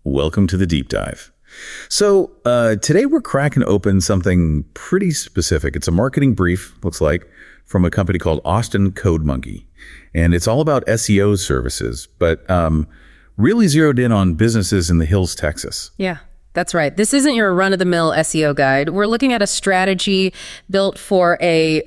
Welcome to the deep dive. So today we're cracking open something pretty specific. It's a marketing brief, looks like, from a company called Austin Code Monkey. And it's all about SEO services, but really zeroed in on businesses in the Hills, Texas. Yeah, that's right. This isn't your run-of-the-mill SEO guide. We're looking at a strategy built for a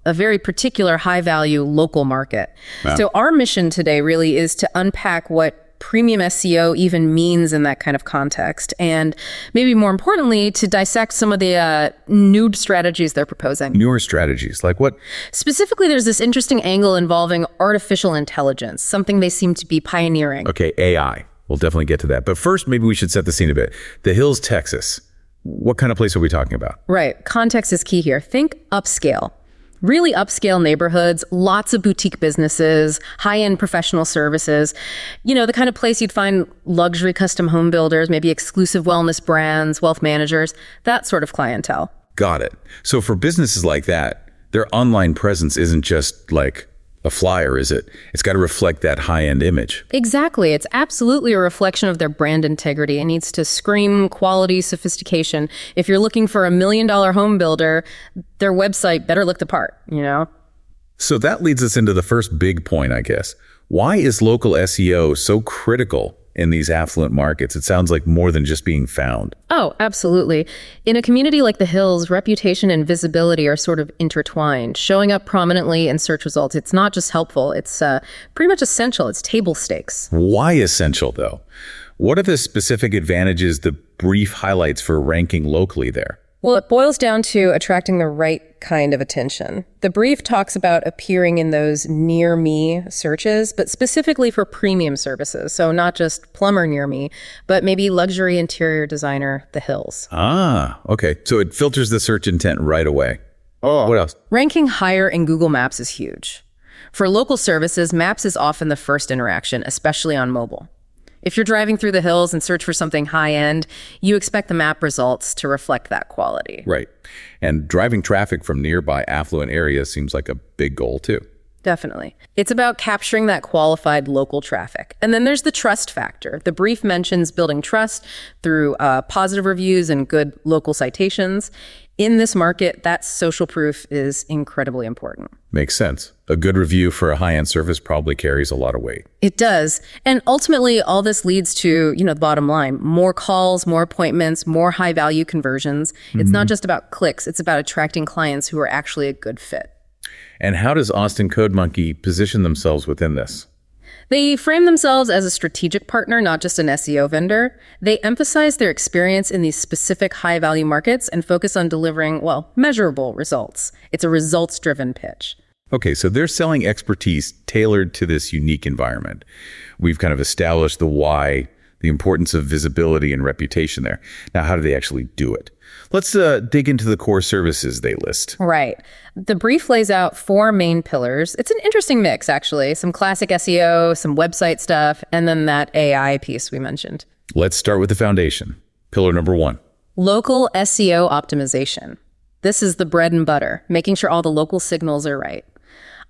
very particular high-value local market. Wow. So our mission today really is to unpack what premium SEO even means in that kind of context, and maybe more importantly, to dissect some of the new strategies they're proposing. Newer strategies, like what? Specifically, there's this interesting angle involving artificial intelligence, something they seem to be pioneering. Okay, AI. We'll definitely get to that. But first, maybe we should set the scene a bit. The Hills, Texas. What kind of place are we talking about? Right. Context is key here. Think upscale. Really upscale neighborhoods, lots of boutique businesses, high-end professional services, the kind of place you'd find luxury custom home builders, maybe exclusive wellness brands, wealth managers, that sort of clientele. Got it. So for businesses like that, their online presence isn't just like a flyer, is it? It's got to reflect that high-end image. Exactly. It's absolutely a reflection of their brand integrity. It needs to scream quality, sophistication. If you're looking for $1 million home builder, their website better look the part, So that leads us into the first big point, I guess. Why is local SEO so critical in these affluent markets? It sounds like more than just being found. Oh, absolutely. In a community like the Hills, reputation and visibility are sort of intertwined. Showing up prominently in search results, it's not just helpful, it's pretty much essential. It's table stakes. Why essential, though? What are the specific advantages the brief highlights for ranking locally there? Well, it boils down to attracting the right kind of attention. The brief talks about appearing in those near me searches, but specifically for premium services. So not just plumber near me, but maybe luxury interior designer, the Hills. Ah, okay. So it filters the search intent right away. Oh, what else? Ranking higher in Google Maps is huge. For local services, Maps is often the first interaction, especially on mobile. If you're driving through the Hills and search for something high-end, you expect the map results to reflect that quality. Right. And driving traffic from nearby affluent areas seems like a big goal, too. Definitely. It's about capturing that qualified local traffic. And then there's the trust factor. The brief mentions building trust through positive reviews and good local citations. In this market, that social proof is incredibly important. Makes sense. A good review for a high-end service probably carries a lot of weight. It does. And ultimately, all this leads to, the bottom line. More calls, more appointments, more high-value conversions. It's not just about clicks. It's about attracting clients who are actually a good fit. And how does Austin Code Monkey position themselves within this? They frame themselves as a strategic partner, not just an SEO vendor. They emphasize their experience in these specific high-value markets and focus on delivering, measurable results. It's a results-driven pitch. Okay, so they're selling expertise tailored to this unique environment. We've kind of established the why, the importance of visibility and reputation there. Now, how do they actually do it? Let's dig into the core services they list. Right. The brief lays out 4 main pillars. It's an interesting mix, actually. Some classic SEO, some website stuff, and then that AI piece we mentioned. Let's start with the foundation. Pillar number 1. Local SEO optimization. This is the bread and butter, making sure all the local signals are right.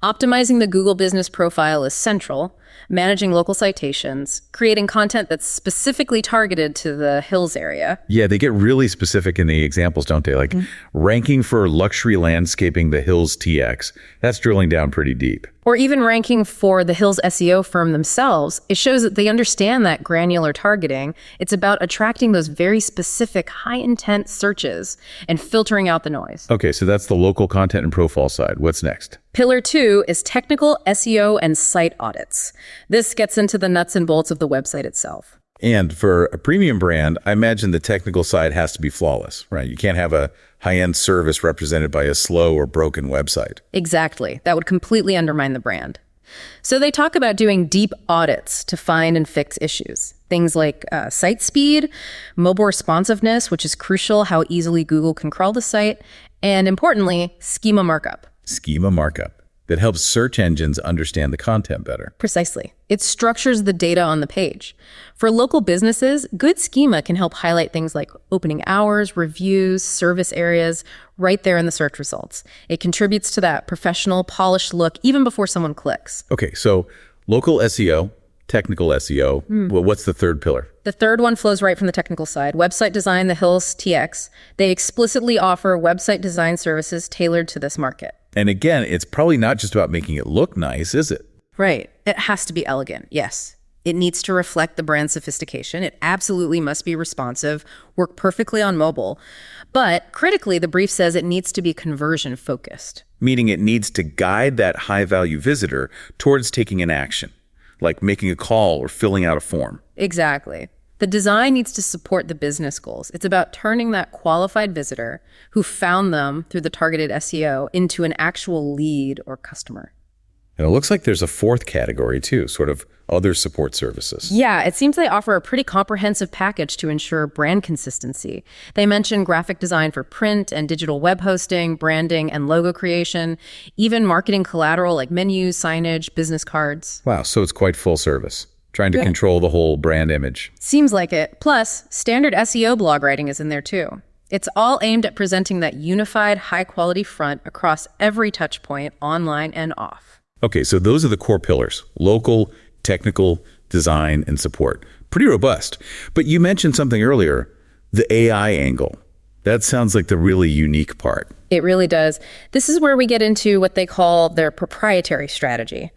Optimizing the Google business profile is central, managing local citations, creating content that's specifically targeted to the Hills area. Yeah, they get really specific in the examples, don't they? Like ranking for luxury landscaping the Hills TX. That's drilling down pretty deep. Or even ranking for the Hills SEO firm themselves. It shows that they understand that granular targeting. It's about attracting those very specific high-intent searches and filtering out the noise. Okay, so that's the local content and profile side. What's next? Pillar 2 is technical SEO and site audits. This gets into the nuts and bolts of the website itself. And for a premium brand, I imagine the technical side has to be flawless, right? You can't have a high-end service represented by a slow or broken website. Exactly. That would completely undermine the brand. So they talk about doing deep audits to find and fix issues. Things like site speed, mobile responsiveness, which is crucial, how easily Google can crawl the site, and importantly, schema markup. Schema markup that helps search engines understand the content better. Precisely. It structures the data on the page. For local businesses, good schema can help highlight things like opening hours, reviews, service areas, right there in the search results. It contributes to that professional, polished look even before someone clicks. Okay, so local SEO, technical SEO. Well, what's the third pillar? The third one flows right from the technical side. Website design, the Hills TX. They explicitly offer website design services tailored to this market. And again, it's probably not just about making it look nice, is it? Right. It has to be elegant, yes. It needs to reflect the brand sophistication. It absolutely must be responsive, work perfectly on mobile. But critically, the brief says it needs to be conversion focused. Meaning it needs to guide that high-value visitor towards taking an action, like making a call or filling out a form. Exactly. The design needs to support the business goals. It's about turning that qualified visitor who found them through the targeted SEO into an actual lead or customer. And it looks like there's a fourth category too, sort of other support services. Yeah, it seems they offer a pretty comprehensive package to ensure brand consistency. They mention graphic design for print and digital web hosting, branding and logo creation, even marketing collateral like menus, signage, business cards. Wow, so it's quite full service, trying to control the whole brand image. Seems like it. Plus, standard SEO blog writing is in there too. It's all aimed at presenting that unified, high-quality front across every touch point, online and off. Okay, so those are the core pillars: local, technical, design, and support. Pretty robust. But you mentioned something earlier, the AI angle. That sounds like the really unique part. It really does. This is where we get into what they call their proprietary strategy.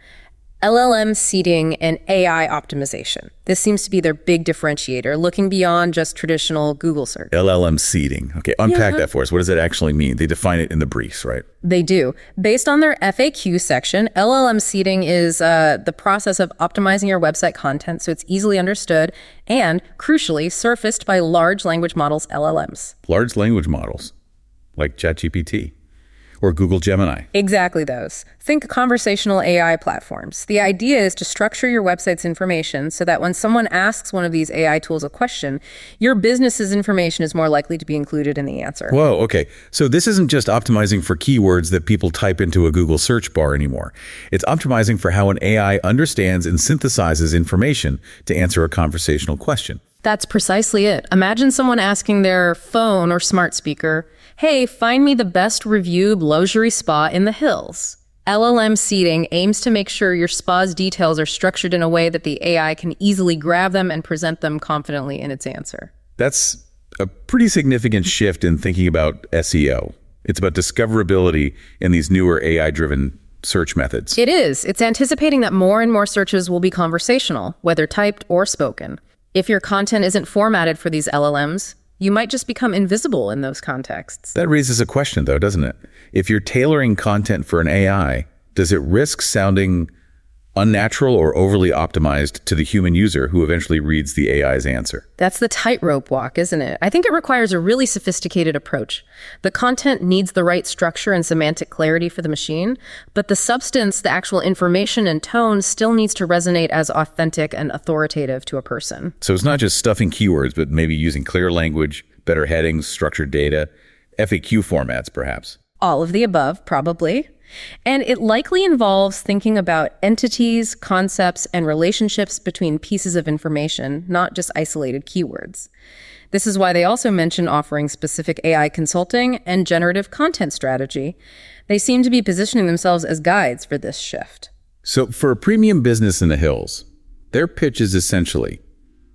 LLM seeding and AI optimization. This seems to be their big differentiator, looking beyond just traditional Google search. LLM seeding. Okay, unpack that for us. What does that actually mean? They define it in the briefs, right? They do. Based on their FAQ section, LLM seeding is the process of optimizing your website content so it's easily understood and, crucially, surfaced by large language models, LLMs. Large language models, like ChatGPT. Or Google Gemini. Exactly those. Think conversational AI platforms. The idea is to structure your website's information so that when someone asks one of these AI tools a question, your business's information is more likely to be included in the answer. Whoa, okay. So this isn't just optimizing for keywords that people type into a Google search bar anymore. It's optimizing for how an AI understands and synthesizes information to answer a conversational question. That's precisely it. Imagine someone asking their phone or smart speaker, "Hey, find me the best reviewed luxury spa in the Hills." LLM seeding aims to make sure your spa's details are structured in a way that the AI can easily grab them and present them confidently in its answer. That's a pretty significant shift in thinking about SEO. It's about discoverability in these newer AI-driven search methods. It is. It's anticipating that more and more searches will be conversational, whether typed or spoken. If your content isn't formatted for these LLMs, you might just become invisible in those contexts. That raises a question, though, doesn't it? If you're tailoring content for an AI, does it risk sounding unnatural or overly optimized to the human user who eventually reads the AI's answer? That's the tightrope walk, isn't it? I think it requires a really sophisticated approach. The content needs the right structure and semantic clarity for the machine, but the substance, the actual information and tone still needs to resonate as authentic and authoritative to a person. So it's not just stuffing keywords, but maybe using clear language, better headings, structured data, FAQ formats, perhaps. All of the above, probably. And it likely involves thinking about entities, concepts, and relationships between pieces of information, not just isolated keywords. This is why they also mention offering specific AI consulting and generative content strategy. They seem to be positioning themselves as guides for this shift. So for a premium business in the Hills, their pitch is essentially,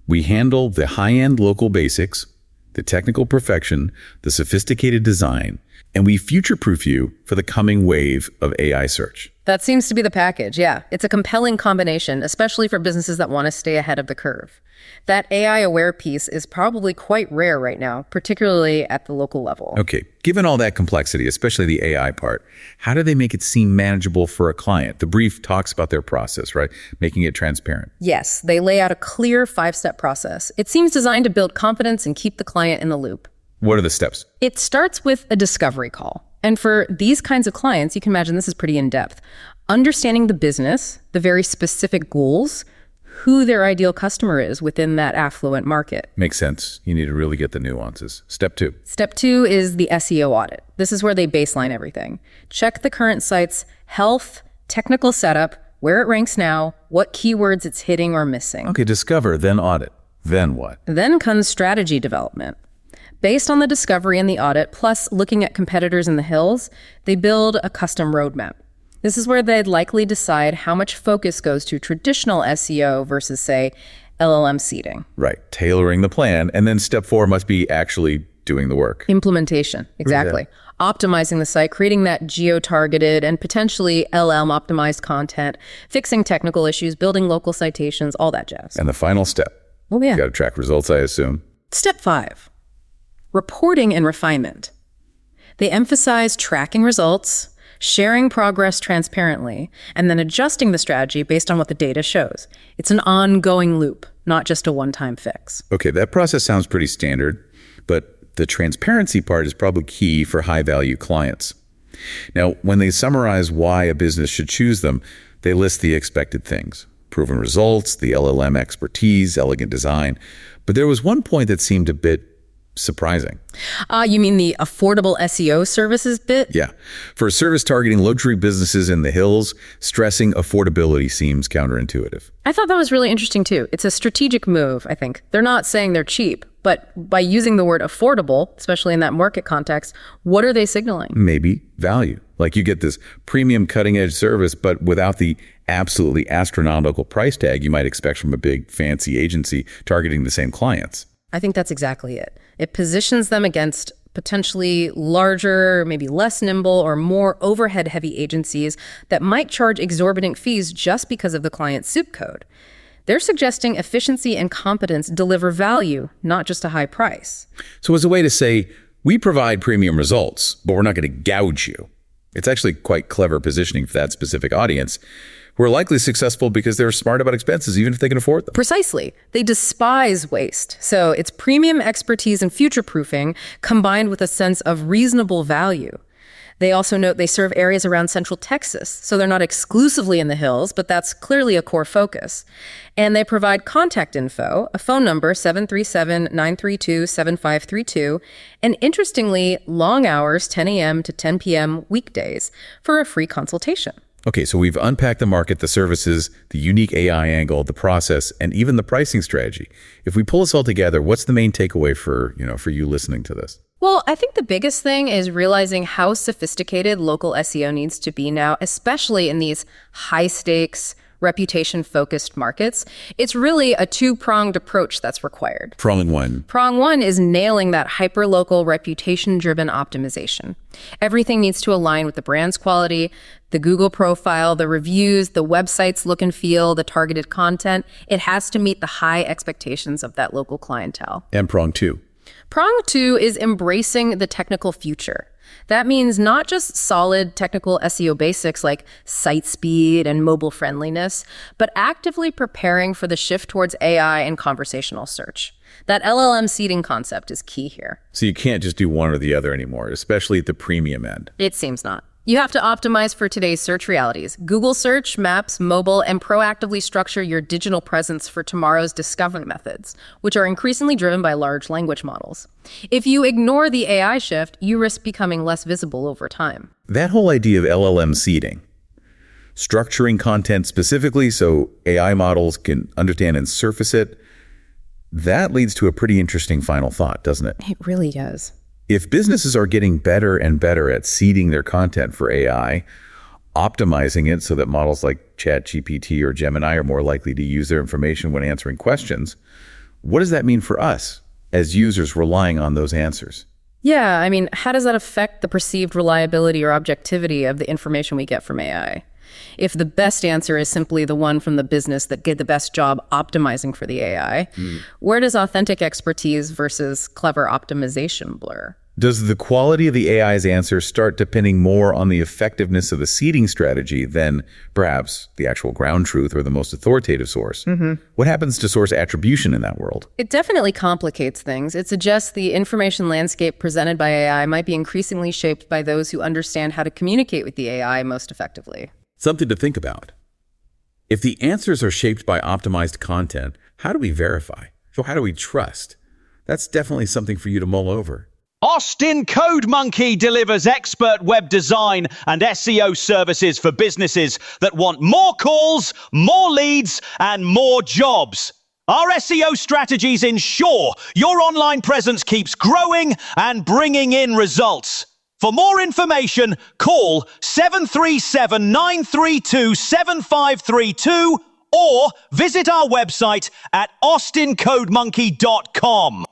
we handle the high-end local basics, the technical perfection, the sophisticated design, and we future-proof you for the coming wave of AI search. That seems to be the package, yeah. It's a compelling combination, especially for businesses that want to stay ahead of the curve. That AI-aware piece is probably quite rare right now, particularly at the local level. Okay, given all that complexity, especially the AI part, how do they make it seem manageable for a client? The brief talks about their process, right? Making it transparent. Yes, they lay out a clear 5-step process. It seems designed to build confidence and keep the client in the loop. What are the steps? It starts with a discovery call. And for these kinds of clients, you can imagine this is pretty in-depth. Understanding the business, the very specific goals, who their ideal customer is within that affluent market. Makes sense. You need to really get the nuances. Step 2. Step 2 is the SEO audit. This is where they baseline everything. Check the current site's health, technical setup, where it ranks now, what keywords it's hitting or missing. Okay, discover, then audit. Then what? Then comes strategy development. Based on the discovery and the audit, plus looking at competitors in the Hills, they build a custom roadmap. This is where they'd likely decide how much focus goes to traditional SEO versus, say, LLM seeding. Right. Tailoring the plan. And then step 4 must be actually doing the work. Implementation. Exactly. Optimizing the site, creating that geo-targeted and potentially LLM-optimized content, fixing technical issues, building local citations, all that jazz. And the final step. Oh, yeah. You got to track results, I assume. Step 5, reporting and refinement. They emphasize tracking results, sharing progress transparently, and then adjusting the strategy based on what the data shows. It's an ongoing loop, not just a one-time fix. Okay, that process sounds pretty standard, but the transparency part is probably key for high-value clients. Now, when they summarize why a business should choose them, they list the expected things: proven results, the LLM expertise, elegant design. But there was one point that seemed a bit surprising. You mean the affordable SEO services bit? Yeah. For a service targeting luxury businesses in the hills, stressing affordability seems counterintuitive. I thought that was really interesting too. It's a strategic move, I think. They're not saying they're cheap, but by using the word affordable, especially in that market context, what are they signaling? Maybe value. Like you get this premium cutting edge service, but without the absolutely astronomical price tag you might expect from a big fancy agency targeting the same clients. I think that's exactly it. It positions them against potentially larger, maybe less nimble or more overhead-heavy agencies that might charge exorbitant fees just because of the client's zip code. They're suggesting efficiency and competence deliver value, not just a high price. So as a way to say, we provide premium results, but we're not going to gouge you. It's actually quite clever positioning for that specific audience, who are likely successful because they're smart about expenses, even if they can afford them. Precisely. They despise waste. So it's premium expertise and future-proofing combined with a sense of reasonable value. They also note they serve areas around Central Texas, so they're not exclusively in the hills, but that's clearly a core focus. And they provide contact info, a phone number, 737-932-7532, and interestingly, long hours, 10 a.m. to 10 p.m. weekdays, for a free consultation. Okay, so we've unpacked the market, the services, the unique AI angle, the process, and even the pricing strategy. If we pull this all together, what's the main takeaway for you listening to this? Well, I think the biggest thing is realizing how sophisticated local SEO needs to be now, especially in these high-stakes, reputation-focused markets. It's really a two-pronged approach that's required. Prong one. Prong one is nailing that hyper-local, reputation-driven optimization. Everything needs to align with the brand's quality, the Google profile, the reviews, the website's look and feel, the targeted content. It has to meet the high expectations of that local clientele. And prong two. Prong two is embracing the technical future. That means not just solid technical SEO basics like site speed and mobile friendliness, but actively preparing for the shift towards AI and conversational search. That LLM seeding concept is key here. So you can't just do one or the other anymore, especially at the premium end. It seems not. You have to optimize for today's search realities. Google search, maps, mobile, and proactively structure your digital presence for tomorrow's discovery methods, which are increasingly driven by large language models. If you ignore the AI shift, you risk becoming less visible over time. That whole idea of LLM seeding, structuring content specifically so AI models can understand and surface it, that leads to a pretty interesting final thought, doesn't it? It really does. If businesses are getting better and better at seeding their content for AI, optimizing it so that models like ChatGPT or Gemini are more likely to use their information when answering questions, what does that mean for us as users relying on those answers? Yeah, I mean, how does that affect the perceived reliability or objectivity of the information we get from AI? If the best answer is simply the one from the business that did the best job optimizing for the AI, where does authentic expertise versus clever optimization blur? Does the quality of the AI's answer start depending more on the effectiveness of the seeding strategy than perhaps the actual ground truth or the most authoritative source? What happens to source attribution in that world? It definitely complicates things. It suggests the information landscape presented by AI might be increasingly shaped by those who understand how to communicate with the AI most effectively. Something to think about. If the answers are shaped by optimized content, how do we verify? So how do we trust? That's definitely something for you to mull over. Austin Code Monkey delivers expert web design and SEO services for businesses that want more calls, more leads, and more jobs. Our SEO strategies ensure your online presence keeps growing and bringing in results. For more information, call 737-932-7532 or visit our website at austincodemonkey.com.